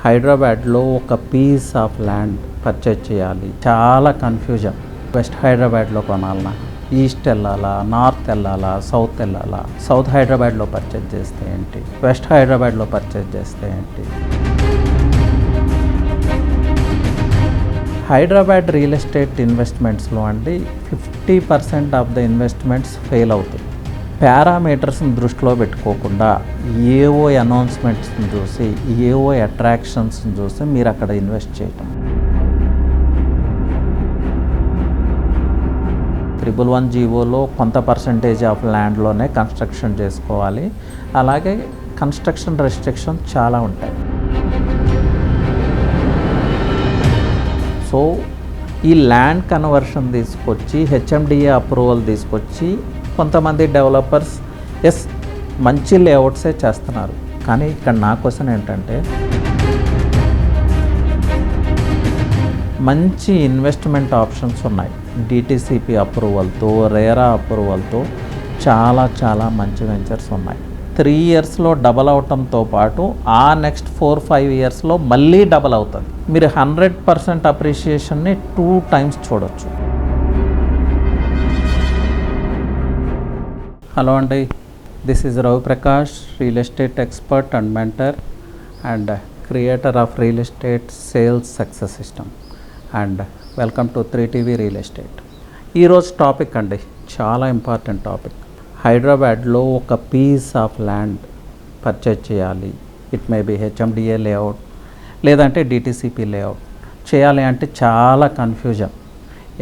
హైదరాబాద్లో ఒక piece of land purchase చేయాలి. చాలా కన్ఫ్యూజన్. వెస్ట్ హైదరాబాద్లో కొనాలన్నా, ఈస్ట్ వెళ్ళాలా, నార్త్ వెళ్ళాలా, సౌత్ వెళ్ళాలా, సౌత్ హైదరాబాద్లో పర్చేజ్ చేస్తే ఏంటి, వెస్ట్ హైదరాబాద్లో పర్చేజ్ చేస్తే ఏంటి. హైదరాబాద్ రియల్ ఎస్టేట్ ఇన్వెస్ట్మెంట్స్లో అండి 50% ఆఫ్ ద ఇన్వెస్ట్మెంట్స్ ఫెయిల్ అవుతాయి. పారామీటర్స్ని దృష్టిలో పెట్టుకోకుండా ఏవో అనౌన్స్మెంట్స్ని చూసి, ఏవో అట్రాక్షన్స్ని చూసి మీరు అక్కడ ఇన్వెస్ట్ చేయటం. 111 జీవోలో కొంత పర్సంటేజ్ ఆఫ్ ల్యాండ్లోనే కన్స్ట్రక్షన్ చేసుకోవాలి. అలాగే కన్స్ట్రక్షన్ రెస్ట్రిక్షన్స్ చాలా ఉంటాయి. సో ఈ ల్యాండ్ కన్వర్షన్ తీసుకొచ్చి హెచ్ఎండిఏ అప్రూవల్ తీసుకొచ్చి కొంతమంది డెవలపర్స్ మంచి లేఅవుట్సే చేస్తున్నారు. కానీ ఇక్కడ నా క్వశ్చన్ ఏంటంటే, మంచి ఇన్వెస్ట్మెంట్ ఆప్షన్స్ ఉన్నాయి. డిటిసిపి అప్రూవల్తో, రేరా అప్రూవల్తో చాలా మంచి వెంచర్స్ ఉన్నాయి. 3 ఇయర్స్లో డబల్ అవటంతో పాటు ఆ నెక్స్ట్ 4-5 ఇయర్స్లో మళ్ళీ డబల్ అవుతుంది. మీరు 100% అప్రిషియేషన్ని 2 టైమ్స్ చూడొచ్చు. హలో అండి, this is Ravi Prakash, real estate expert and mentor and creator of real estate sales success system. And welcome to 3TV real estate. ఈరోజు టాపిక్ అండి చాలా ఇంపార్టెంట్ టాపిక్. హైదరాబాద్లో ఒక పీస్ ఆఫ్ ల్యాండ్ పర్చేజ్ చేయాలి. It may be HMDA layout లేదంటే DTCP layout చేయాలి అంటే చాలా కన్ఫ్యూజన్.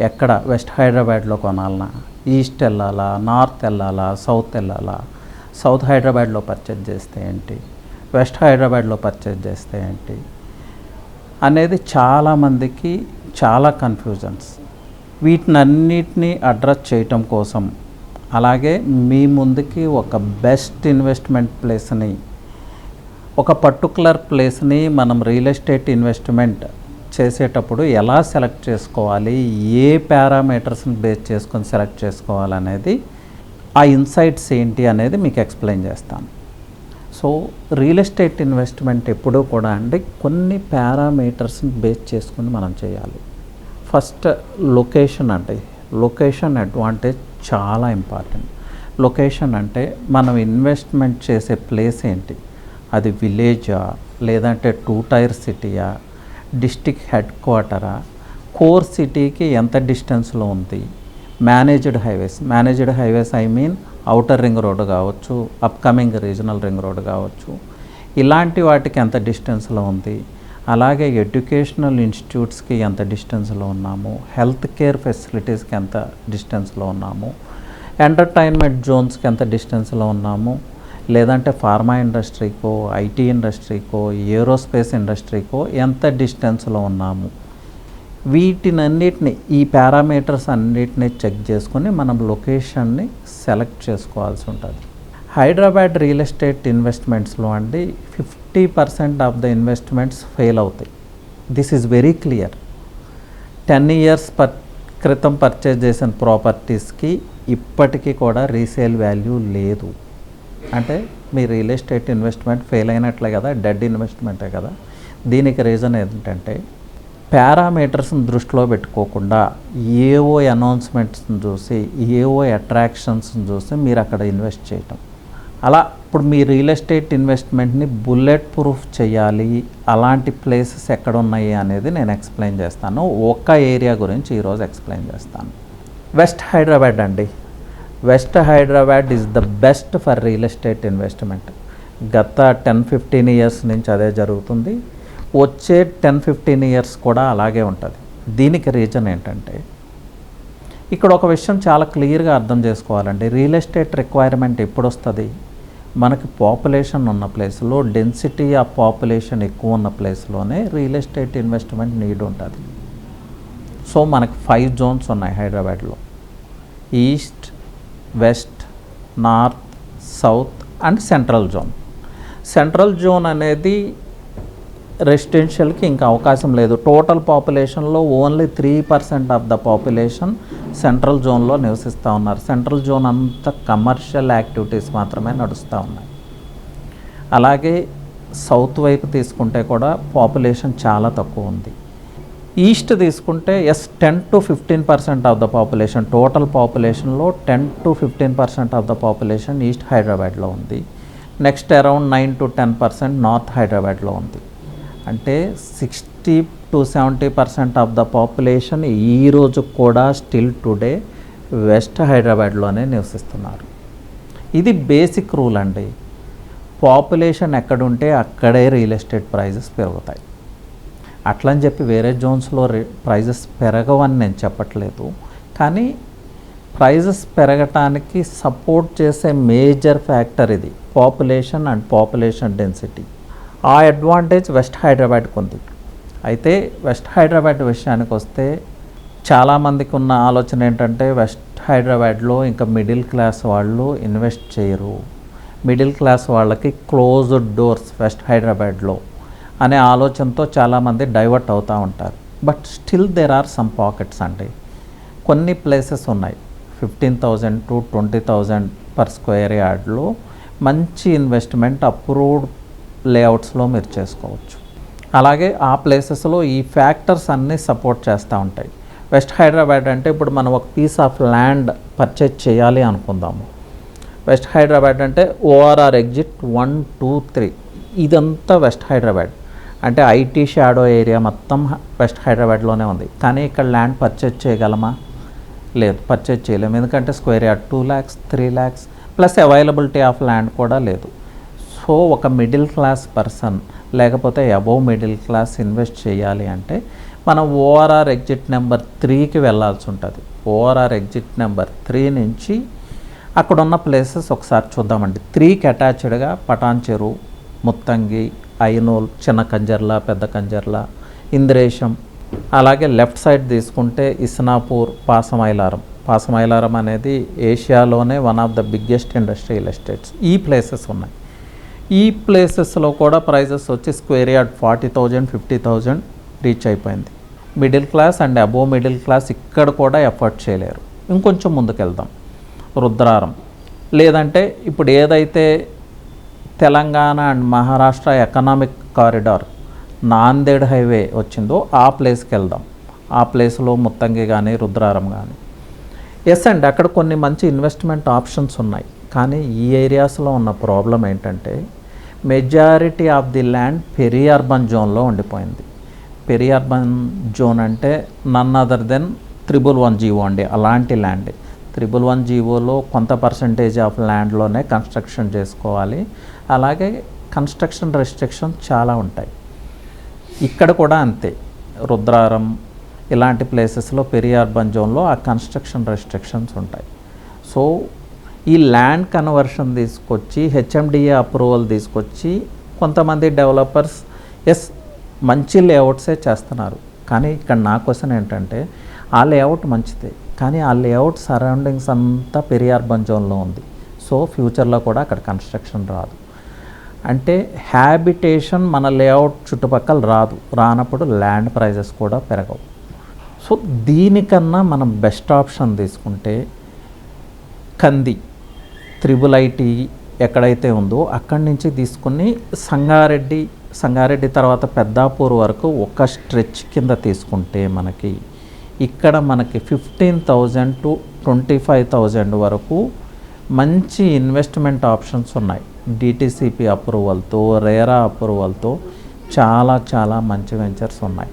ఎక్కడ వెస్ట్ హైదరాబాద్లో కొనాలన్నా, ఈస్ట్ వెళ్ళాలా, నార్త్ వెళ్ళాలా, సౌత్ వెళ్ళాలా, సౌత్ హైదరాబాద్లో పర్చేజ్ చేస్తే ఏంటి, వెస్ట్ హైదరాబాద్లో పర్చేజ్ చేస్తే ఏంటి అనేది చాలామందికి చాలా కన్ఫ్యూజన్స్. వీటినన్నిటినీ అడ్రస్ చేయటం కోసం, అలాగే మీ ముందుకి ఒక బెస్ట్ ఇన్వెస్ట్మెంట్ ప్లేస్ని, ఒక పర్టికులర్ ప్లేస్ని మనం రియల్ ఎస్టేట్ ఇన్వెస్ట్మెంట్ చేసేటప్పుడు ఎలా సెలెక్ట్ చేసుకోవాలి, ఏ పారామీటర్స్ని బేస్ చేసుకొని సెలెక్ట్ చేసుకోవాలనేది, ఆ ఇన్సైట్స్ ఏంటి అనేది మీకు ఎక్స్ప్లెయిన్ చేస్తాను. సో రియల్ ఎస్టేట్ ఇన్వెస్ట్మెంట్ ఎప్పుడూ కూడా అండి కొన్ని పారామీటర్స్ని బేస్ చేసుకుని మనం చేయాలి. ఫస్ట్ లొకేషన్ అండి. లొకేషన్ అడ్వాంటేజ్ చాలా ఇంపార్టెంట్. లొకేషన్ అంటే మనం ఇన్వెస్ట్మెంట్ చేసే ప్లేస్ ఏంటి, అది విలేజా లేదంటే 2 టైర్ సిటీయా, డిస్టిక్ హెడ్ క్వార్టరా, కోర్ సిటీకి ఎంత డిస్టెన్స్లో ఉంది, managed highways I mean outer ring road కావచ్చు, అప్కమింగ్ రీజనల్ రింగ్ రోడ్డు కావచ్చు, ఇలాంటి వాటికి ఎంత డిస్టెన్స్లో ఉంది. అలాగే ఎడ్యుకేషనల్ ఇన్స్టిట్యూట్స్కి ఎంత డిస్టెన్స్లో ఉన్నాము, హెల్త్ కేర్ ఫెసిలిటీస్కి ఎంత డిస్టెన్స్లో ఉన్నాము, ఎంటర్టైన్మెంట్ జోన్స్కి ఎంత డిస్టెన్స్లో ఉన్నాము, లేదంటే ఫార్మా ఇండస్ట్రీకో, ఐటీ ఇండస్ట్రీకో, ఏరోస్పేస్ ఇండస్ట్రీకో ఎంత డిస్టెన్స్లో ఉన్నాము. వీటినన్నిటిని, ఈ పారామీటర్స్ అన్నిటినీ చెక్ చేసుకొని మనం లొకేషన్ని సెలెక్ట్ చేసుకోవాల్సి ఉంటుంది. హైదరాబాద్ రియల్ ఎస్టేట్ ఇన్వెస్ట్మెంట్స్లో అండి 50% ఆఫ్ ద ఇన్వెస్ట్మెంట్స్ ఫెయిల్ అవుతాయి. This is very clear. 10 years క్రితం పర్చేజ్ చేసిన ప్రాపర్టీస్కి ఇప్పటికీ కూడా రీసేల్ వాల్యూ లేదు. అంటే మీ రియల్ ఎస్టేట్ ఇన్వెస్ట్మెంట్ ఫెయిల్ అయినట్లే కదా, డెడ్ ఇన్వెస్ట్మెంటే కదా. దీనికి రీజన్ ఏంటంటే, పారామీటర్స్ని దృష్టిలో పెట్టుకోకుండా ఏవో అనౌన్స్మెంట్స్ని చూసి, ఏవో అట్రాక్షన్స్ని చూసి మీరు అక్కడ ఇన్వెస్ట్ చేయటం. అలా ఇప్పుడు మీ రియల్ ఎస్టేట్ ఇన్వెస్ట్మెంట్ని బుల్లెట్ ప్రూఫ్ చేయాలి, అలాంటి ప్లేసెస్ ఎక్కడ ఉన్నాయి అనేది నేను ఎక్స్ప్లెయిన్ చేస్తాను. ఒక్క ఏరియా గురించి ఈరోజు ఎక్స్ప్లెయిన్ చేస్తాను. వెస్ట్ హైదరాబాద్ అండి. West Hyderabad is the best for real estate investment. గత 10-15 ఇయర్స్ నుంచి అదే జరుగుతుంది. వచ్చే 10-15 ఇయర్స్ కూడా అలాగే ఉంటుంది. దీనికి రీజన్ ఏంటంటే, ఇక్కడ ఒక విషయం చాలా క్లియర్గా అర్థం చేసుకోవాలండి. రియల్ ఎస్టేట్ రిక్వైర్మెంట్ ఎప్పుడు వస్తుంది, మనకి పాపులేషన్ ఉన్న ప్లేస్లో, డెన్సిటీ ఆఫ్ పాపులేషన్ ఎక్కువ ఉన్న ప్లేస్లోనే రియల్ ఎస్టేట్ ఇన్వెస్ట్మెంట్ నీడ్ ఉంటుంది. సో మనకు 5 జోన్స్ ఉన్నాయి హైదరాబాద్లో: east, west, north, south and central zone. Central zone అనేది రెసిడెన్షియల్కి ఇంకా అవకాశం లేదు. టోటల్ పాపులేషన్లో only 3% of the population central జోన్లో నివసిస్తూ ఉన్నారు. సెంట్రల్ జోన్ అంతా కమర్షియల్ యాక్టివిటీస్ మాత్రమే నడుస్తూ ఉన్నాయి. అలాగే సౌత్ వైపు తీసుకుంటే కూడా పాపులేషన్ చాలా తక్కువ ఉంది. ఈస్ట్ తీసుకుంటే 10-15% ఆఫ్ ద పాపులేషన్, టోటల్ పాపులేషన్లో 10-15% ఆఫ్ ద పాపులేషన్ ఈస్ట్ హైదరాబాద్లో ఉంది. నెక్స్ట్ అరౌండ్ 9-10% నార్త్ హైదరాబాద్లో ఉంది. అంటే 60-70% ఆఫ్ ద పాపులేషన్ ఈరోజు కూడా స్టిల్ టుడే వెస్ట్ హైదరాబాద్లోనే నివసిస్తున్నారు. ఇది బేసిక్ రూల్ అండి. పాపులేషన్ ఎక్కడుంటే అక్కడే రియల్ ఎస్టేట్ ప్రైజెస్ పెరుగుతాయి. అట్లని చెప్పి వేరే జోన్స్లో ప్రైజెస్ పెరగవని నేను చెప్పట్లేదు, కానీ ప్రైజెస్ పెరగటానికి సపోర్ట్ చేసే మేజర్ ఫ్యాక్టర్ ఇది, పాపులేషన్ అండ్ పాపులేషన్ డెన్సిటీ. ఆ అడ్వాంటేజ్ వెస్ట్ హైదరాబాద్కి ఉంది. అయితే వెస్ట్ హైదరాబాద్ విషయానికి వస్తే చాలామందికి ఉన్న ఆలోచన ఏంటంటే వెస్ట్ హైదరాబాద్లో ఇంకా మిడిల్ క్లాస్ వాళ్ళు ఇన్వెస్ట్ చేయరు, మిడిల్ క్లాస్ వాళ్ళకి క్లోజ్డ్ డోర్స్ వెస్ట్ హైదరాబాద్లో అనే ఆలోచనతో చాలామంది డైవర్ట్ అవుతూ ఉంటారు. But still there are some pockets అండి. కొన్ని ప్లేసెస్ ఉన్నాయి 15,000 to 20,000 పర్ స్క్వేర్ యార్డ్లో మంచి ఇన్వెస్ట్మెంట్ అప్రూవ్డ్ లేఅవుట్స్లో మీరు చేసుకోవచ్చు. అలాగే ఆ ప్లేసెస్లో ఈ ఫ్యాక్టర్స్ అన్నీ సపోర్ట్ చేస్తూ ఉంటాయి. వెస్ట్ హైదరాబాద్ అంటే ఇప్పుడు మనం ఒక పీస్ ఆఫ్ ల్యాండ్ పర్చేజ్ చేయాలి అనుకుందాము. వెస్ట్ హైదరాబాద్ అంటే ఓఆర్ఆర్ ఎగ్జిట్ 1, 2, 3 ఇదంతా వెస్ట్ హైదరాబాద్. అంటే ఐటీ షాడో ఏరియా మొత్తం వెస్ట్ హైదరాబాద్లోనే ఉంది. కానీ ఇక్కడ ల్యాండ్ పర్చేజ్ చేయగలమా? లేదు, పర్చేజ్ చేయలేము. ఎందుకంటే square yard 2 lakhs, 3 lakhs plus availability of land కూడా లేదు. సో ఒక మిడిల్ క్లాస్ పర్సన్ లేకపోతే అబోవ్ మిడిల్ క్లాస్ ఇన్వెస్ట్ చేయాలి అంటే మనం ఓఆర్ఆర్ ఎగ్జిట్ నెంబర్ 3కి వెళ్ళాల్సి ఉంటుంది. ఓఆర్ఆర్ ఎగ్జిట్ నెంబర్ 3 నుంచి అక్కడ ఉన్న ప్లేసెస్ ఒకసారి చూద్దామండి. 3కి అటాచ్డ్గా పటాన్ చెరువు, ముత్తంగి, ఐనోల్, చిన్న కంజర్ల, పెద్ద కంజర్ల, ఇంద్రేశం, అలాగే లెఫ్ట్ సైడ్ తీసుకుంటే ఇస్నాపూర్, పాసమైలారం అనేది ఏషియాలోనే one of the biggest industrial estates. ఈ ప్లేసెస్ ఉన్నాయి. ఈ ప్లేసెస్లో కూడా ప్రైజెస్ వచ్చి స్క్వేర్ యార్డ్ 40,000, 50,000 రీచ్ అయిపోయింది. Middle class and above middle class ఇక్కడ కూడా ఎఫర్ట్ చేయలేరు. ఇంకొంచెం ముందుకెళ్దాం, రుద్రారం, లేదంటే ఇప్పుడు ఏదైతే Telangana and Maharashtra economic corridor Nanded highway వచ్చిందో ఆ ప్లేస్కి వెళ్దాం. ఆ ప్లేస్లో ముత్తంగి కానీ రుద్రారం కానీ ఎస్ అండి, అక్కడ కొన్ని మంచి ఇన్వెస్ట్మెంట్ ఆప్షన్స్ ఉన్నాయి. కానీ ఈ ఏరియాస్లో ఉన్న ప్రాబ్లం ఏంటంటే majority of the land peri urban జోన్లో ఉండిపోయింది. పెరి అర్బన్ జోన్ అంటే నన్ అదర్ దెన్ 111 జీవో అండి. అలాంటి ల్యాండ్ 111 జీవోలో కొంత పర్సంటేజ్ ఆఫ్ ల్యాండ్లోనే కన్స్ట్రక్షన్ చేసుకోవాలి. అలాగే కన్స్ట్రక్షన్ రెస్ట్రిక్షన్ చాలా ఉంటాయి. ఇక్కడ కూడా అంతే, రుద్రారం ఇలాంటి ప్లేసెస్లో పెరి అర్బన్ జోన్లో ఆ కన్స్ట్రక్షన్ రెస్ట్రిక్షన్స్ ఉంటాయి. సో ఈ ల్యాండ్ కన్వర్షన్ తీసుకొచ్చి హెచ్ఎండిఏ అప్రూవల్ తీసుకొచ్చి కొంతమంది డెవలపర్స్ ఎస్ మంచి లేఅవుట్సే చేస్తున్నారు. కానీ ఇక్కడ నా క్వశ్చన్ ఏంటంటే ఆ లేఅవుట్ మంచిదే, కానీ ఆ లేఅవుట్ సరౌండింగ్స్ అంతా పెరి అర్బన్ జోన్లో ఉంది. సో ఫ్యూచర్లో కూడా అక్కడ కన్స్ట్రక్షన్ రాదు. అంటే హ్యాబిటేషన్ మన లేఅవుట్ చుట్టుపక్కల రానప్పుడు ల్యాండ్ ప్రైజెస్ కూడా పెరగవు. సో దీనికన్నా మనం బెస్ట్ ఆప్షన్ తీసుకుంటే కంది, IIIT ఎక్కడైతే ఉందో అక్కడి నుంచి తీసుకుని సంగారెడ్డి తర్వాత పెద్దాపూర్ వరకు ఒక స్ట్రెచ్ కింద తీసుకుంటే మనకి ఇక్కడ మనకి 15,000 to 25,000 వరకు మంచి ఇన్వెస్ట్మెంట్ ఆప్షన్స్ ఉన్నాయి. డిటిసిపి అప్రూవల్తో, రేరా అప్రూవల్తో చాలా మంచి వెంచర్స్ ఉన్నాయి.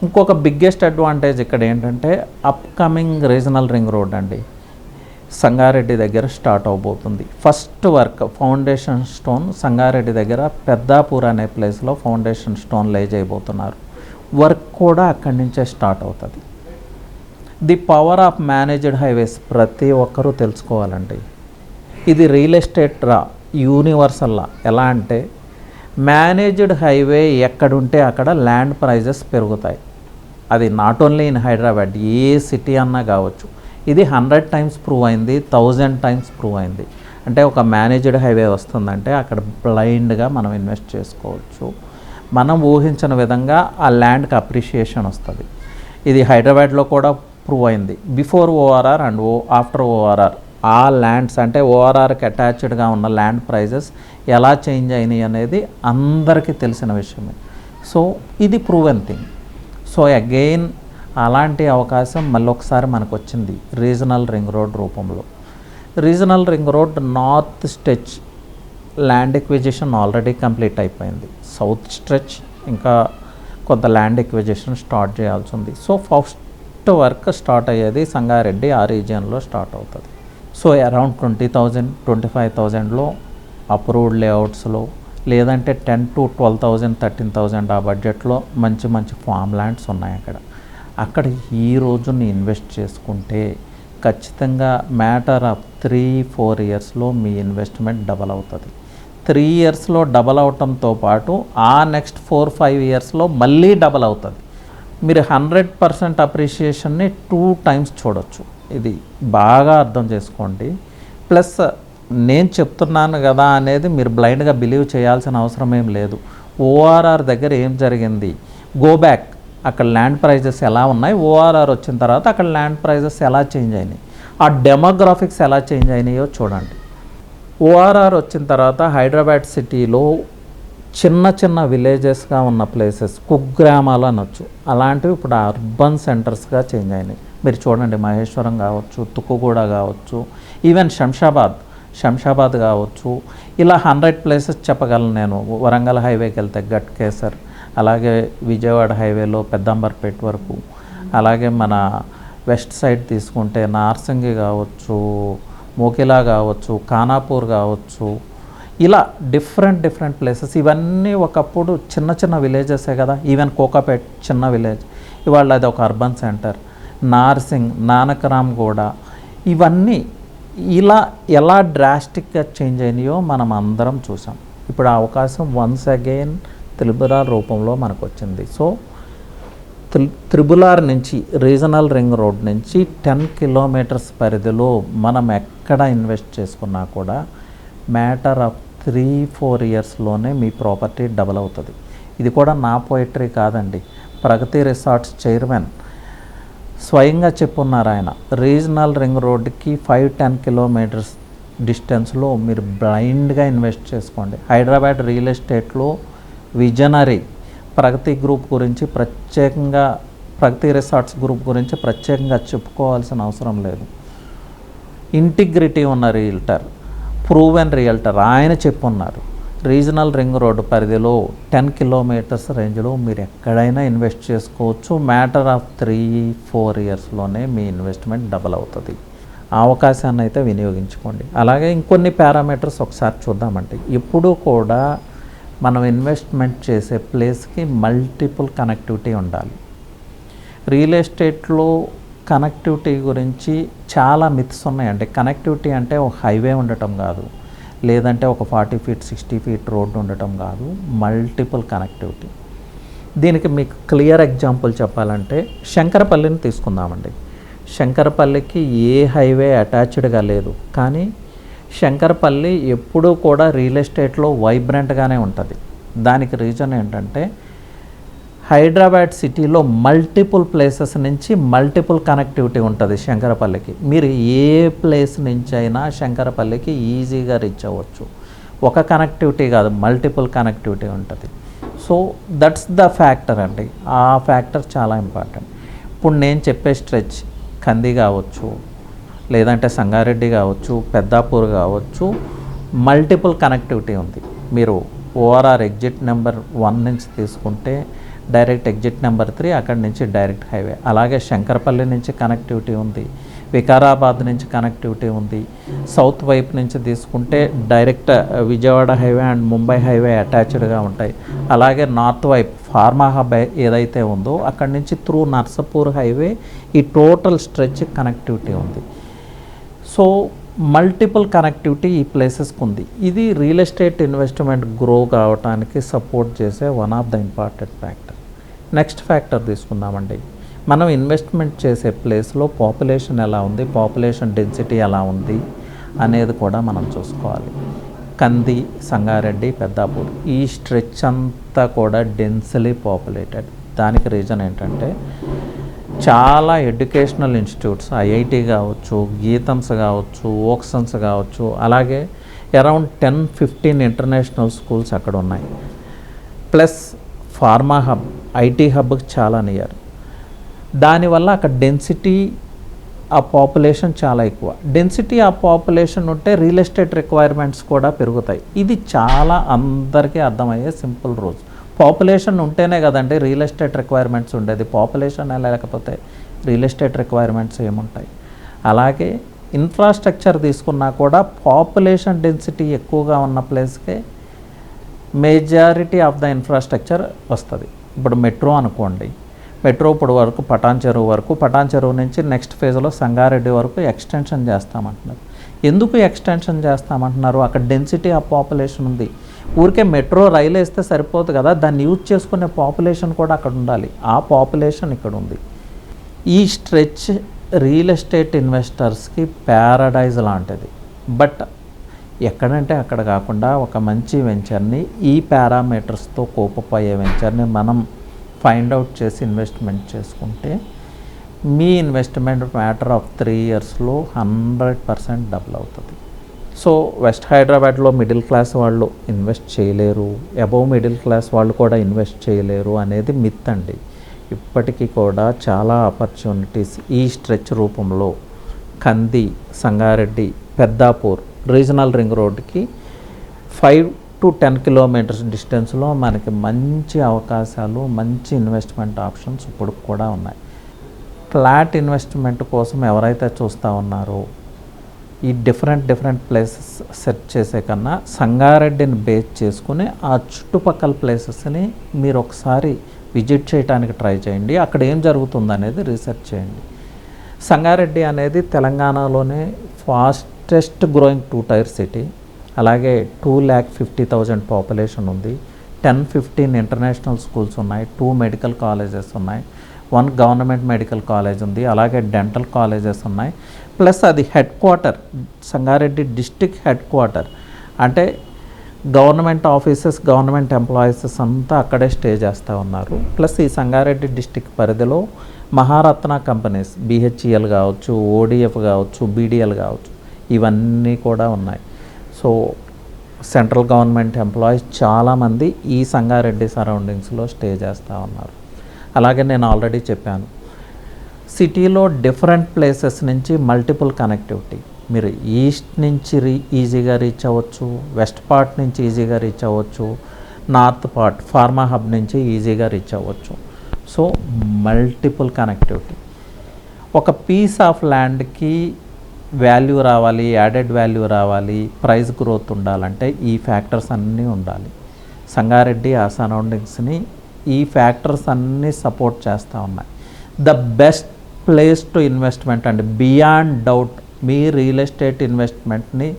ఇంకొక బిగ్గెస్ట్ అడ్వాంటేజ్ ఇక్కడ ఏంటంటే అప్కమింగ్ రీజనల్ రింగ్ రోడ్ అండి, సంగారెడ్డి దగ్గర స్టార్ట్ అవబోతుంది. First work foundation stone Sangareddy దగ్గర పెద్దాపూర్ అనే ప్లేస్లో ఫౌండేషన్ స్టోన్ లే చేయబోతున్నారు. వర్క్ కూడా అక్కడి నుంచే స్టార్ట్ అవుతుంది. The power of managed highways ప్రతి ఒక్కరూ తెలుసుకోవాలండి. ఇది రియల్ ఎస్టేట్ యూనివర్సల్ లా. ఎలా అంటే మేనేజ్డ్ హైవే ఎక్కడుంటే అక్కడ ల్యాండ్ ప్రైజెస్ పెరుగుతాయి. అది not only in Hyderabad, A city అన్నా కావచ్చు. ఇది 100 times ప్రూవ్ అయింది, 1000 times ప్రూవ్ అయింది. అంటే ఒక మేనేజ్డ్ హైవే వస్తుందంటే అక్కడ బ్లైండ్గా మనం ఇన్వెస్ట్ చేసుకోవచ్చు. మనం ఊహించిన విధంగా ఆ ల్యాండ్కి అప్రిషియేషన్ వస్తుంది. ఇది హైదరాబాద్లో కూడా ప్రూవ్ అయింది. Before ORR and after ORR ఆ ల్యాండ్స్ అంటే ఓఆర్ఆర్కి అటాచ్డ్గా ఉన్న ల్యాండ్ ప్రైజెస్ ఎలా చేంజ్ అయినాయి అనేది అందరికీ తెలిసిన విషయమే. సో ఇది ప్రూవెన్ థింగ్. సో అగైన్ అలాంటి అవకాశం మళ్ళీ ఒకసారి మనకు వచ్చింది రీజనల్ రింగ్ రోడ్ రూపంలో. Regional ring road north stretch land acquisition already complete అయిపోయింది. సౌత్ స్ట్రెచ్ ఇంకా కొంత ల్యాండ్ ఎక్విజిషన్ స్టార్ట్ చేయాల్సి ఉంది. సో ఫస్ట్ వర్క్ స్టార్ట్ అయ్యేది సంగారెడ్డి ఆ రీజియన్లో స్టార్ట్ అవుతుంది. సో అరౌండ్ 20,000 25,000లో అప్రూవ్డ్ లేఅవుట్స్లో, లేదంటే 10,000 to 12,000 13,000 ఆ బడ్జెట్లో మంచి మంచి ఫామ్ ల్యాండ్స్ ఉన్నాయి అక్కడ ఈ రోజుని ఇన్వెస్ట్ చేసుకుంటే ఖచ్చితంగా మ్యాటర్ ఆఫ్ 3-4 ఇయర్స్లో మీ ఇన్వెస్ట్మెంట్ డబల్ అవుతుంది. 3 ఇయర్స్లో డబల్ అవటంతో పాటు ఆ నెక్స్ట్ 4-5 ఇయర్స్లో మళ్ళీ డబల్ అవుతుంది. మీరు 100% అప్రిషియేషన్ని 2 times చూడొచ్చు. ఇది బాగా అర్థం చేసుకోండి. ప్లస్ నేను చెప్తున్నాను కదా అనేది మీరు బ్లైండ్గా బిలీవ్ చేయాల్సిన అవసరం ఏం లేదు. ఓఆర్ఆర్ దగ్గర ఏం జరిగింది, గో బ్యాక్, అక్కడ ల్యాండ్ ప్రైజెస్ ఎలా ఉన్నాయి, ఓఆర్ఆర్ వచ్చిన తర్వాత అక్కడ ల్యాండ్ ప్రైజెస్ ఎలా చేంజ్ అయినాయి, ఆ డెమోగ్రాఫిక్స్ ఎలా చేంజ్ అయినాయో చూడండి. ఓఆర్ఆర్ వచ్చిన తర్వాత హైదరాబాద్ సిటీలో చిన్న చిన్న విలేజెస్గా ఉన్న ప్లేసెస్, కుగ్రామాలు అనొచ్చు, అలాంటివి ఇప్పుడు అర్బన్ సెంటర్స్గా చేంజ్ అయినాయి. మీరు చూడండి, మహేశ్వరం కావచ్చు, తుక్కుగూడ కావచ్చు, ఈవెన్ శంషాబాద్ కావచ్చు, ఇలా 100 ప్లేసెస్ చెప్పగలను నేను. వరంగల్ హైవేకి వెళ్తే గట్కేసర్, అలాగే విజయవాడ హైవేలో పెద్దంబర్పేట వరకు, అలాగే మన వెస్ట్ సైడ్ తీసుకుంటే నార్సింగి కావచ్చు, మోకిలా కావచ్చు, ఖానాపూర్ కావచ్చు, ఇలా డిఫరెంట్ ప్లేసెస్. ఇవన్నీ ఒకప్పుడు చిన్న చిన్న విలేజెసే కదా. ఈవెన్ కోకాపేట్ చిన్న విలేజ్, ఇవాళ అది ఒక అర్బన్ సెంటర్. నార్సింగ్, నానకరామ్ కూడా, ఇవన్నీ ఇలా ఎలా డ్రాస్టిక్గా చేంజ్ అయినాయో మనం అందరం చూసాం. ఇప్పుడు ఆ అవకాశం వన్స్ అగైన్ త్రిబులార్ రూపంలో మనకు వచ్చింది. సో త్రిబులార్ నుంచి రీజనల్ రింగ్ రోడ్ నుంచి 10 kilometers పరిధిలో మనం ఎక్కడ ఇన్వెస్ట్ చేసుకున్నా కూడా మ్యాటర్ ఆఫ్ 3-4 ఇయర్స్లోనే మీ ప్రాపర్టీ డబల్ అవుతుంది. ఇది కూడా నా పోయిటరీ కాదండి, ప్రగతి రిసార్ట్స్ చైర్మన్ స్వయంగా చెప్పున్నారు ఆయన. రీజనల్ రింగ్ రోడ్కి 5-10 kilometers డిస్టెన్స్లో మీరు బ్లైండ్గా ఇన్వెస్ట్ చేసుకోండి. హైదరాబాద్ రియల్ ఎస్టేట్లో విజనరీ ప్రగతి గ్రూప్ గురించి ప్రత్యేకంగా, ప్రగతి రిసార్ట్స్ గ్రూప్ గురించి ప్రత్యేకంగా చెప్పుకోవాల్సిన అవసరం లేదు. ఇంటిగ్రిటీ ఉన్న రియల్టర్, ప్రూవెన్ రియల్టర్, ఆయన చెప్పున్నారు రీజనల్ రింగ్ రోడ్డు పరిధిలో 10 kilometers రేంజ్లో మీరు ఎక్కడైనా ఇన్వెస్ట్ చేసుకోవచ్చు. మ్యాటర్ ఆఫ్ 3-4 ఇయర్స్లోనే మీ ఇన్వెస్ట్మెంట్ డబల్ అవుతుంది. ఆ అవకాశాన్ని అయితే వినియోగించుకోండి. అలాగే ఇంకొన్ని పారామీటర్స్ ఒకసారి చూద్దామండి. ఇప్పుడు కూడా మనం ఇన్వెస్ట్మెంట్ చేసే ప్లేస్కి మల్టిపుల్ కనెక్టివిటీ ఉండాలి. రియల్ ఎస్టేట్లో కనెక్టివిటీ గురించి చాలా మిత్స్ ఉన్నాయండి. కనెక్టివిటీ అంటే ఒక హైవే ఉండటం కాదు, లేదంటే ఒక 40 feet 60 feet రోడ్డు ఉండటం కాదు, మల్టిపుల్ కనెక్టివిటీ. దీనికి మీకు క్లియర్ ఎగ్జాంపుల్ చెప్పాలంటే శంకరపల్లిని తీసుకుందామండి. శంకరపల్లికి ఏ హైవే అటాచ్డ్గా లేదు, కానీ శంకరపల్లి ఎప్పుడూ కూడా రియల్ ఎస్టేట్లో వైబ్రెంట్గానే ఉంటుంది. దానికి రీజన్ ఏంటంటే హైదరాబాద్ సిటీలో మల్టిపుల్ ప్లేసెస్ నుంచి మల్టిపుల్ కనెక్టివిటీ ఉంటుంది శంకరపల్లికి. మీరు ఏ ప్లేస్ నుంచి అయినా శంకరపల్లికి ఈజీగా రీచ్ అవ్వచ్చు. ఒక కనెక్టివిటీ కాదు, మల్టిపుల్ కనెక్టివిటీ ఉంటుంది. సో దట్స్ ద ఫ్యాక్టర్ అండి. ఆ ఫ్యాక్టర్ చాలా ఇంపార్టెంట్. ఇప్పుడు నేను చెప్పే స్ట్రెచ్ కంది కావచ్చు, లేదంటే సంగారెడ్డి కావచ్చు, పెద్దాపూర్ కావచ్చు, మల్టిపుల్ కనెక్టివిటీ ఉంది. మీరు ఓఆర్ఆర్ ఎగ్జిట్ నెంబర్ 1 నుంచి తీసుకుంటే డైరెక్ట్ ఎగ్జిట్ నెంబర్ 3, అక్కడి నుంచి డైరెక్ట్ హైవే. అలాగే శంకరపల్లి నుంచి కనెక్టివిటీ ఉంది, వికారాబాద్ నుంచి కనెక్టివిటీ ఉంది. సౌత్ వైపు నుంచి తీసుకుంటే direct Vijayawada highway and Mumbai highway అటాచ్డ్గా ఉంటాయి. అలాగే నార్త్ వైపు ఫార్మా హబ్ ఏదైతే ఉందో అక్కడి నుంచి త్రూ నర్సాపూర్ హైవే ఈ టోటల్ స్ట్రెచ్ కనెక్టివిటీ ఉంది. సో మల్టిపుల్ కనెక్టివిటీ ఈ ప్లేసెస్కి ఉంది. ఇది రియల్ ఎస్టేట్ ఇన్వెస్ట్మెంట్ గ్రో కావడానికి సపోర్ట్ చేసే one of the important factor. Next factor తీసుకుందామండి. మనం ఇన్వెస్ట్మెంట్ చేసే ప్లేస్లో పాపులేషన్ ఎలా ఉంది, పాపులేషన్ డెన్సిటీ ఎలా ఉంది అనేది కూడా మనం చూసుకోవాలి. కంది, సంగారెడ్డి, పెద్దాపూర్ ఈ స్ట్రెచ్ అంతా కూడా డెన్స్లీ పాపులేటెడ్. దానికి రీజన్ ఏంటంటే చాలా ఎడ్యుకేషనల్ ఇన్స్టిట్యూట్స్ ఐఐటి కావచ్చు, గీతమ్స్ కావచ్చు, ఓక్సన్స్ కావచ్చు, అలాగే అరౌండ్ 10-15 ఇంటర్నేషనల్ స్కూల్స్ అక్కడ ఉన్నాయి. ప్లస్ ఫార్మా హబ్, ఐటీ హబ్కి చాలా నియర్. దానివల్ల అక్కడ డెన్సిటీ ఆ పాపులేషన్ చాలా ఎక్కువ. డెన్సిటీ ఆ పాపులేషన్ ఉంటే రియల్ ఎస్టేట్ రిక్వైర్మెంట్స్ కూడా పెరుగుతాయి. ఇది చాలా అందరికీ అర్థమయ్యే సింపుల్ రూల్స్. పాపులేషన్ ఉంటేనే కదండి రియల్ ఎస్టేట్ రిక్వైర్మెంట్స్ ఉండేది. పాపులేషన్ లేకపోతే రియల్ ఎస్టేట్ రిక్వైర్మెంట్స్ ఏముంటాయి? అలాగే ఇన్ఫ్రాస్ట్రక్చర్ తీసుకున్నా కూడా పాపులేషన్ డెన్సిటీ ఎక్కువగా ఉన్న ప్లేస్కే మెజారిటీ ఆఫ్ ద ఇన్ఫ్రాస్ట్రక్చర్ వస్తుంది. ఇప్పుడు మెట్రో అనుకోండి, మెట్రో ఇప్పుడు వరకు పటాన్ చెరువు వరకు, పటాన్ చెరువు నుంచి నెక్స్ట్ ఫేజ్లో సంగారెడ్డి వరకు ఎక్స్టెన్షన్ చేస్తామంటున్నారు. ఎందుకు ఎక్స్టెన్షన్ చేస్తామంటున్నారు? అక్కడ డెన్సిటీ ఆఫ్ పాపులేషన్ ఉంది. ఊరికే మెట్రో రైలు వేస్తే సరిపోదు కదా, దాన్ని యూజ్ చేసుకునే పాపులేషన్ కూడా అక్కడ ఉండాలి. ఆ పాపులేషన్ ఇక్కడ ఉంది. ఈ స్ట్రెచ్ రియల్ ఎస్టేట్ ఇన్వెస్టర్స్కి ప్యారడైజ్ లాంటిది. బట్ ఎక్కడంటే అక్కడ కాకుండా ఒక మంచి వెంచర్ని ఈ పారామీటర్స్తో కోపపోయే వెంచర్ని మనం ఫైండ్ అవుట్ చేసి ఇన్వెస్ట్మెంట్ చేసుకుంటే మీ ఇన్వెస్ట్మెంట్ మ్యాటర్ ఆఫ్ 3 ఇయర్స్లో 100% డబుల్ అవుతుంది. సో వెస్ట్ హైదరాబాద్లో మిడిల్ క్లాస్ వాళ్ళు ఇన్వెస్ట్ చేయలేరు, అబవ్ మిడిల్ క్లాస్ వాళ్ళు కూడా ఇన్వెస్ట్ చేయలేరు అనేది మిత్ అండి. ఇప్పటికీ కూడా చాలా ఆపర్చునిటీస్ ఈ స్ట్రెచ్ రూపంలో కంది, సంగారెడ్డి, పెద్దాపూర్ రీజనల్ రింగ్ రోడ్కి 5 to 10 కిలోమీటర్స్ డిస్టెన్స్లో మనకి మంచి అవకాశాలు, మంచి ఇన్వెస్ట్మెంట్ ఆప్షన్స్ ఇప్పుడు కూడా ఉన్నాయి. ఫ్లాట్ ఇన్వెస్ట్మెంట్ కోసం ఎవరైతే చూస్తూ ఉన్నారో ఈ డిఫరెంట్ ప్లేసెస్ సెర్చ్ చేసే కన్నా సంగారెడ్డిని బేస్ చేసుకుని ఆ చుట్టుపక్కల ప్లేసెస్ని మీరు ఒకసారి విజిట్ చేయడానికి ట్రై చేయండి. అక్కడ ఏం జరుగుతుంది అనేది రీసెర్చ్ చేయండి. సంగారెడ్డి అనేది తెలంగాణలోనే ఫాస్టెస్ట్ గ్రోయింగ్ 2 టైర్ సిటీ. అలాగే 2,50,000 పాపులేషన్ ఉంది. 10-15 ఇంటర్నేషనల్ స్కూల్స్ ఉన్నాయి. 2 మెడికల్ కాలేజెస్ ఉన్నాయి. 1 గవర్నమెంట్ మెడికల్ కాలేజ్ ఉంది. అలాగే డెంటల్ కాలేజెస్ ఉన్నాయి. ప్లస్ అది head quarter, Sangareddy district head quarter. అంటే గవర్నమెంట్ ఆఫీసెస్, గవర్నమెంట్ ఎంప్లాయీసెస్ అంతా అక్కడే స్టే చేస్తూ ఉన్నారు. ప్లస్ ఈ సంగారెడ్డి డిస్టిక్ పరిధిలో మహారత్న కంపెనీస్, BHEL కావచ్చు, ODF కావచ్చు, BDL కావచ్చు, ఇవన్నీ కూడా ఉన్నాయి. సో సెంట్రల్ గవర్నమెంట్ ఎంప్లాయీస్ చాలామంది ఈ సంగారెడ్డి సరౌండింగ్స్లో స్టే చేస్తూ ఉన్నారు. అలాగే నేను ఆల్రెడీ చెప్పాను, సిటీలో డిఫరెంట్ ప్లేసెస్ నుంచి మల్టిపుల్ కనెక్టివిటీ. మీరు ఈస్ట్ నుంచి ఈజీగా రీచ్ అవ్వచ్చు, వెస్ట్ పార్ట్ నుంచి ఈజీగా రీచ్ అవ్వచ్చు, నార్త్ పార్ట్ ఫార్మా హబ్ నుంచి ఈజీగా రీచ్ అవ్వచ్చు. So multiple connectivity. ఒక పీస్ ఆఫ్ ల్యాండ్కి వాల్యూ రావాలి, యాడెడ్ వాల్యూ రావాలి, ప్రైస్ గ్రోత్ ఉండాలంటే ఈ ఫ్యాక్టర్స్ అన్నీ ఉండాలి. సంగారెడ్డి ఆ సరౌండింగ్స్ని ఈ ఫ్యాక్టర్స్ అన్నీ సపోర్ట్ చేస్తూ ఉన్నాయి. The best place to investment అండి. బియాండ్ డౌట్ మీ రియల్ ఎస్టేట్ ఇన్వెస్ట్మెంట్ని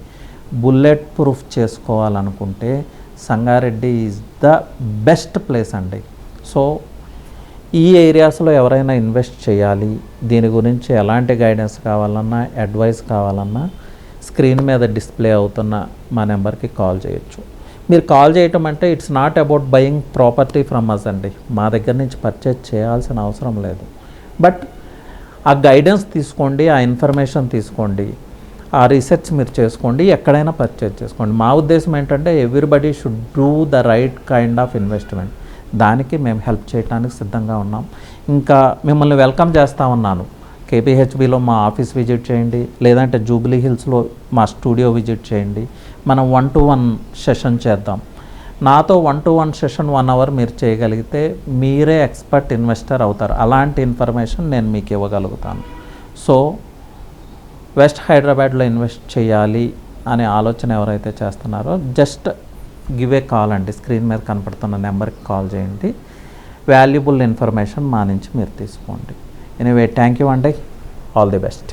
బుల్లెట్ ప్రూఫ్ చేసుకోవాలనుకుంటే Sangareddy is the best place అండి. సో ఈ ఏరియాస్లో ఎవరైనా ఇన్వెస్ట్ చేయాలి, దీని గురించి ఎలాంటి గైడెన్స్ కావాలన్నా, అడ్వైస్ కావాలన్నా స్క్రీన్ మీద డిస్ప్లే అవుతున్న మా నెంబర్కి కాల్ చేయొచ్చు. మీరు కాల్ చేయటం అంటే it's not about buying property from us అండి. మా దగ్గర నుంచి పర్చేజ్ చేయాల్సిన అవసరం లేదు. బట్ ఆ గైడెన్స్ తీసుకోండి, ఆ ఇన్ఫర్మేషన్ తీసుకోండి, ఆ రీసెర్చ్ మీరు చేసుకోండి, ఎక్కడైనా పర్చేజ్ చేసుకోండి. మా ఉద్దేశం ఏంటంటే everybody should do the right kind of investment. దానికి మేము హెల్ప్ చేయడానికి సిద్ధంగా ఉన్నాం. ఇంకా మిమ్మల్ని వెల్కమ్ చేస్తూ ఉన్నాను. KPHBలో మా ఆఫీస్ విజిట్ చేయండి, లేదంటే జూబ్లీ హిల్స్లో మా స్టూడియో విజిట్ చేయండి. మనం 1-to-1 సెషన్ చేద్దాం. నాతో 1-to-1 సెషన్ 1 అవర్ మీరు చేయగలిగితే మీరే ఎక్స్పర్ట్ ఇన్వెస్టర్ అవుతారు. అలాంటి ఇన్ఫర్మేషన్ నేను మీకు ఇవ్వగలుగుతాను. సో వెస్ట్ హైదరాబాద్లో ఇన్వెస్ట్ చేయాలి అనే ఆలోచన ఎవరైతే చేస్తున్నారో జస్ట్ గివ్ ఏ కాల్ అండి. స్క్రీన్ మీద కనపడుతున్న నెంబర్కి కాల్ చేయండి. వాల్యుబుల్ ఇన్ఫర్మేషన్ మా నుంచి మీరు తీసుకోండి. ఎనీవే, థ్యాంక్ యూ అండి. All the best.